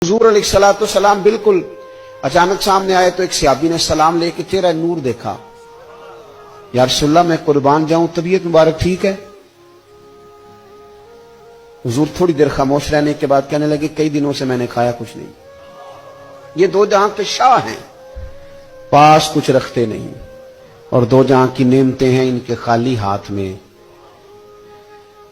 हुजूर अलैहिस्सलाम बिल्कुल अचानक सामने आए तो एक सहाबी ने सलाम लेके चेहरा नूर देखा। या रसूलल्लाह मैं कुर्बान जाऊं, तबीयत मुबारक ठीक है? हुजूर थोड़ी देर खामोश रहने के बाद कहने लगे कई दिनों से मैंने खाया कुछ नहीं। ये दो जहां के शाह हैं, पास कुछ रखते नहीं, और दो जहां की नेमतें हैं इनके खाली हाथ में।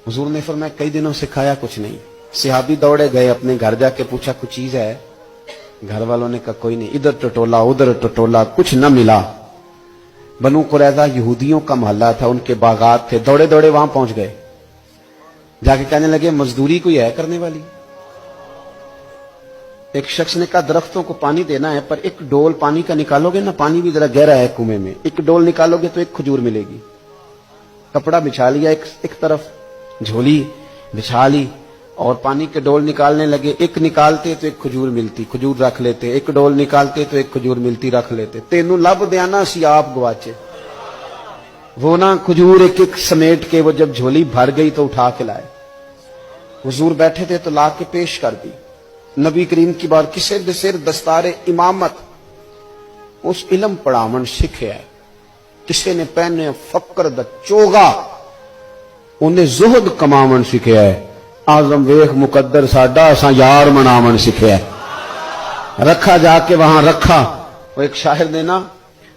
हुजूर ने फरमाया कई दिनों से खाया कुछ नहीं। सहाबी दौड़े गए, अपने घर जाके पूछा कुछ चीज है? घर वालों ने कहा कोई नहीं। इधर टटोला उधर टटोला, कुछ न मिला। बनु कुरैज़ा यहूदियों का मोहल्ला था, उनके बागात थे। दौड़े दौड़े वहां पहुंच गए, जाके कहने लगे मजदूरी कोई है करने वाली? एक शख्स ने कहा दरख्तों को पानी देना है, पर एक डोल पानी का निकालोगे ना, पानी भी जरा गहरा है कुएं में, एक डोल निकालोगे तो एक खजूर मिलेगी। कपड़ा बिछा लिया, एक तरफ झोली बिछा ली और पानी के डोल निकालने लगे। एक निकालते तो एक खजूर मिलती, खजूर रख लेते, एक डोल निकालते तो एक खजूर मिलती, रख लेते। तेनू लब देना सी आप गवाचे। वो ना खजूर एक एक समेट के वो जब झोली भर गई तो उठा के लाए। हुजूर बैठे थे तो ला के पेश कर दी। नबी करीम की बार किसे दसिर दस्तारे इमामत उस इलम पढ़ावन सिखे है। किसे ने पहने फकर द चोगा, उन्हें जुहद कमावन सिखे है। आजम वेख मुकद्दर साडा असा यार मनावन सिखे है। रखा जाके वहां रखा। वो एक शायर ने ना,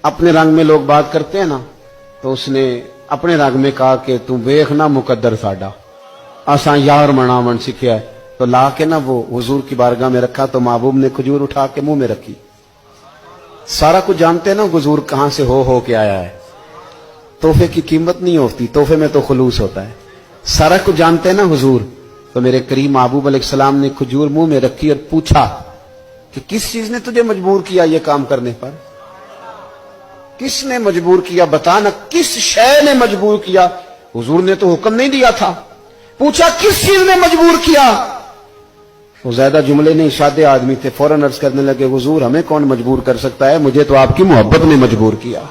अपने रंग में लोग बात करते हैं ना, तो उसने अपने रंग में कहा कि तू वेख ना मुकद्दर साडा असा यार मनावन सिखे है। तो ला के ना वो हुजूर की बारगाह में रखा, तो महबूब ने खजूर उठा के मुंह में रखी। सारा कुछ जानते हैं ना हुजूर कहां से हो के आया है। तोहफे की कीमत नहीं होती, तोहफे में तो खुलूस होता है। सारा कुछ जानते हैं ना हुजूर। तो मेरे करीम महबूब अलैहिस्सलाम ने खजूर मुंह में रखी और पूछा कि किस चीज ने तुझे मजबूर किया ये काम करने पर? किसने मजबूर किया बता ना, किस शय ने मजबूर किया? हुजूर ने तो हुक्म नहीं दिया था। पूछा किस चीज ने मजबूर किया? वो ज्यादा जुमले नहीं, सादे आदमी थे। फौरन अर्ज करने लगे हुजूर हमें कौन मजबूर कर सकता है, मुझे तो आपकी मोहब्बत ने मजबूर किया।